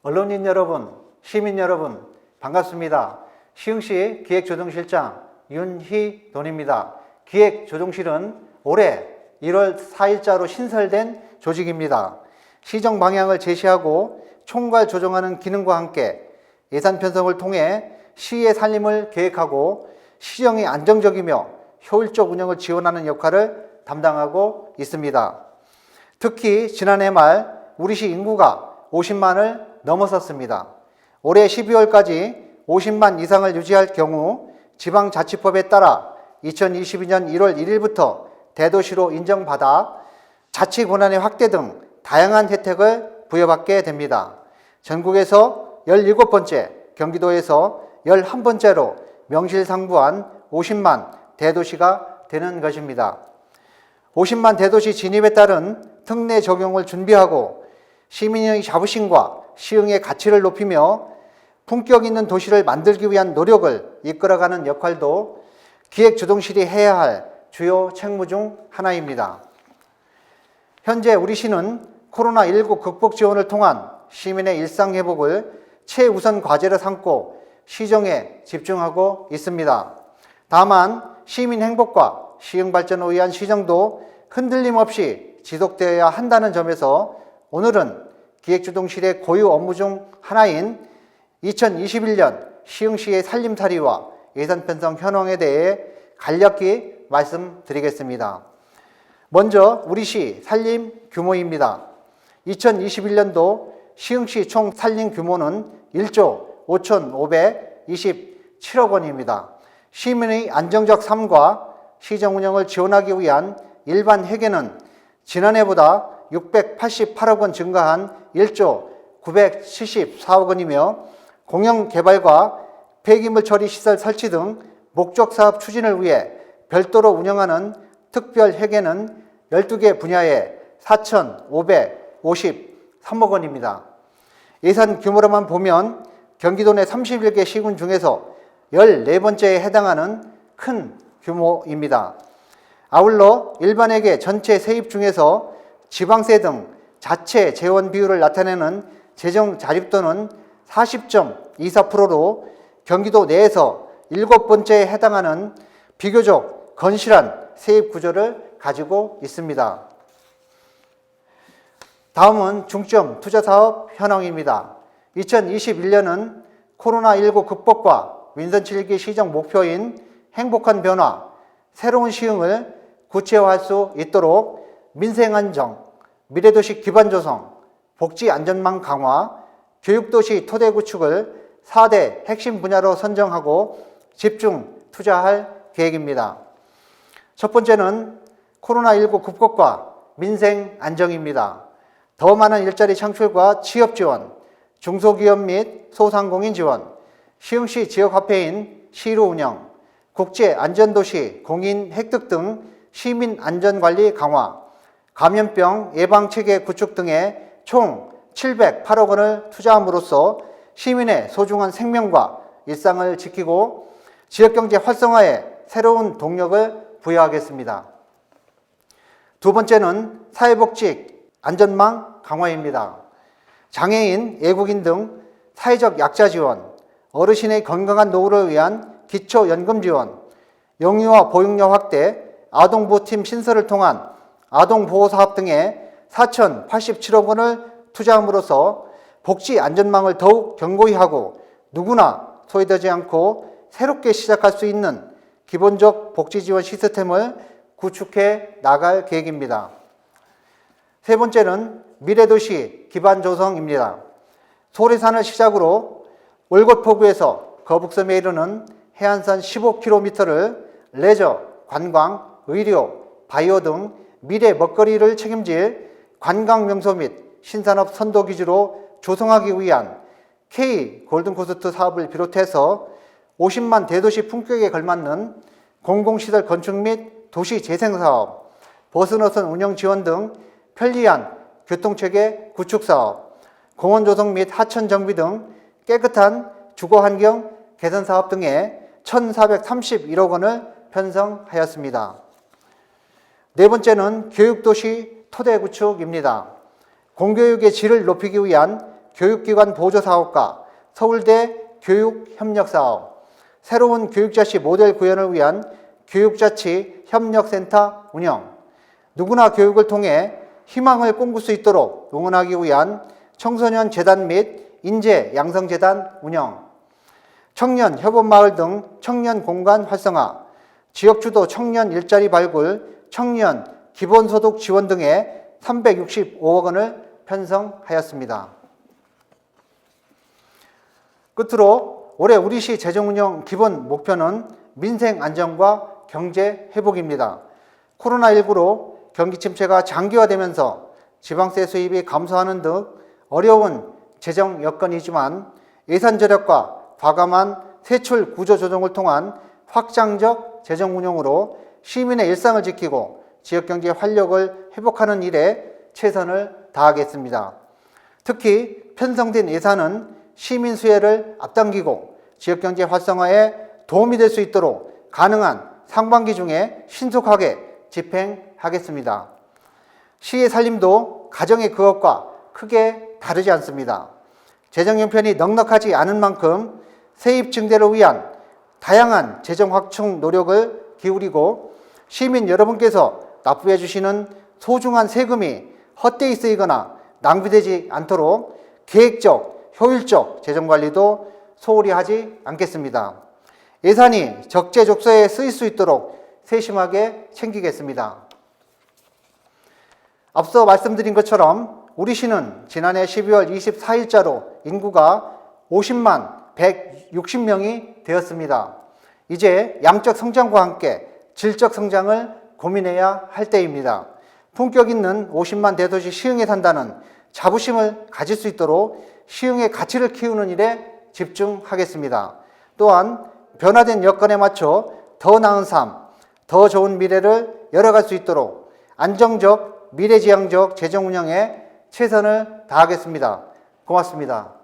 언론인 여러분, 시민 여러분, 반갑습니다. 시흥시 기획조정실장 윤희돈입니다. 기획조정실은 올해 1월 4일자로 신설된 조직입니다. 시정 방향을 제시하고 총괄 조정하는 기능과 함께 예산 편성을 통해 시의 살림을 계획하고 시정이 안정적이며 효율적 운영을 지원하는 역할을 담당하고 있습니다. 특히 지난해 말 우리 시 인구가 50만을 넘어섰습니다. 올해 12월까지 50만 이상을 유지할 경우 지방자치법에 따라 2022년 1월 1일부터 대도시로 인정받아 자치 권한의 확대 등 다양한 혜택을 부여받게 됩니다. 전국에서 17번째, 경기도에서 11번째로 명실상부한 50만 대도시가 되는 것입니다. 50만 대도시 진입에 따른 특례 적용을 준비하고 시민의 자부심과 시흥의 가치를 높이며 품격 있는 도시를 만들기 위한 노력을 이끌어가는 역할도 기획조정실이 해야 할 주요 책무 중 하나입니다. 현재 우리 시는 코로나19 극복 지원을 통한 시민의 일상 회복을 최우선 과제로 삼고 시정에 집중하고 있습니다. 다만 시민 행복과 시흥 발전을 위한 시정도 흔들림 없이 지속되어야 한다는 점에서 오늘은 기획조정실의 고유 업무 중 하나인 2021년 시흥시의 살림살이와 예산 편성 현황에 대해 간략히 말씀드리겠습니다. 먼저 우리 시 살림 규모입니다. 2021년도 시흥시 총 살림 규모는 1조 5,527억 원입니다. 시민의 안정적 삶과 시정 운영을 지원하기 위한 일반 회계는 지난해보다 688억 원 증가한 1조 974억 원이며 공영개발과 폐기물 처리 시설 설치 등 목적사업 추진을 위해 별도로 운영하는 특별회계는 12개 분야에 4,553억 원입니다. 예산 규모로만 보면 경기도 내 31개 시군 중에서 14번째에 해당하는 큰 규모입니다. 아울러 일반회계 전체 세입 중에서 지방세 등 자체 재원 비율을 나타내는 재정 자립도는 40.24%로 경기도 내에서 7번째에 해당하는 비교적 건실한 세입 구조를 가지고 있습니다. 다음은 중점 투자사업 현황입니다. 2021년은 코로나19 극복과 윈선 7기 시정 목표인 행복한 변화, 새로운 시흥을 구체화할 수 있도록 민생안정, 미래도시 기반 조성, 복지안전망 강화, 교육도시 토대 구축을 4대 핵심 분야로 선정하고 집중 투자할 계획입니다. 첫 번째는 코로나19 극복과 민생 안정입니다. 더 많은 일자리 창출과 취업 지원, 중소기업 및 소상공인 지원, 시흥시 지역화폐인 시루 운영, 국제안전도시 공인 획득 등 시민안전관리 강화, 감염병 예방체계 구축 등에 총 708억 원을 투자함으로써 시민의 소중한 생명과 일상을 지키고 지역경제 활성화에 새로운 동력을 부여하겠습니다. 두 번째는 사회복지 안전망 강화입니다. 장애인, 외국인 등 사회적 약자 지원, 어르신의 건강한 노후를 위한 기초연금 지원, 영유아 보육료 확대, 아동보호팀 신설을 통한 아동보호사업 등에 4,087억 원을 투자함으로써 복지 안전망을 더욱 견고히 하고 누구나 소외되지 않고 새롭게 시작할 수 있는 기본적 복지 지원 시스템을 구축해 나갈 계획입니다. 세 번째는 미래도시 기반 조성입니다. 소래산을 시작으로 올곳포구에서 거북섬에 이르는 해안선 15km를 레저, 관광, 의료, 바이오 등 미래 먹거리를 책임질 관광명소 및 신산업 선도기지로 조성하기 위한 K 골든코스트 사업을 비롯해서 50만 대도시 품격에 걸맞는 공공시설 건축 및 도시 재생사업, 버스노선 운영 지원 등 편리한 교통체계 구축 사업, 공원 조성 및 하천 정비 등 깨끗한 주거환경 개선 사업 등에 1,431억 원을 편성하였습니다. 네 번째는 교육도시 토대 구축입니다. 공교육의 질을 높이기 위한 교육기관 보조사업과 서울대 교육협력사업, 새로운 교육자치 모델 구현을 위한 교육자치 협력센터 운영, 누구나 교육을 통해 희망을 꿈꿀 수 있도록 응원하기 위한 청소년 재단 및 인재 양성재단 운영, 청년 협업마을 등 청년 공간 활성화, 지역주도 청년 일자리 발굴, 청년 기본소득 지원 등에 365억 원을 편성하였습니다. 끝으로 올해 우리시 재정운영 기본 목표는 민생 안정과 경제 회복입니다. 코로나19로 경기 침체가 장기화되면서 지방세 수입이 감소하는 등 어려운 재정 여건이지만 예산 절약과 과감한 세출 구조 조정을 통한 확장적 재정 운용으로 시민의 일상을 지키고 지역경제 활력을 회복하는 일에 최선을 다하겠습니다. 특히 편성된 예산은 시민 수혜를 앞당기고 지역경제 활성화에 도움이 될 수 있도록 가능한 상반기 중에 신속하게 집행하겠습니다. 시의 살림도 가정의 그것과 크게 다르지 않습니다. 재정 형편이 넉넉하지 않은 만큼 세입 증대를 위한 다양한 재정 확충 노력을 기울이고 시민 여러분께서 납부해 주시는 소중한 세금이 헛되이 쓰이거나 낭비되지 않도록 계획적, 효율적 재정관리도 소홀히 하지 않겠습니다. 예산이 적재적소에 쓰일 수 있도록 세심하게 챙기겠습니다. 앞서 말씀드린 것처럼 우리 시는 지난해 12월 24일자로 인구가 50만 160명이 되었습니다. 이제 양적 성장과 함께 질적 성장을 고민해야 할 때입니다. 품격 있는 50만 대도시 시흥에 산다는 자부심을 가질 수 있도록 시흥의 가치를 키우는 일에 집중하겠습니다. 또한 변화된 여건에 맞춰 더 나은 삶, 더 좋은 미래를 열어갈 수 있도록 안정적, 미래지향적 재정 운영에 최선을 다하겠습니다. 고맙습니다.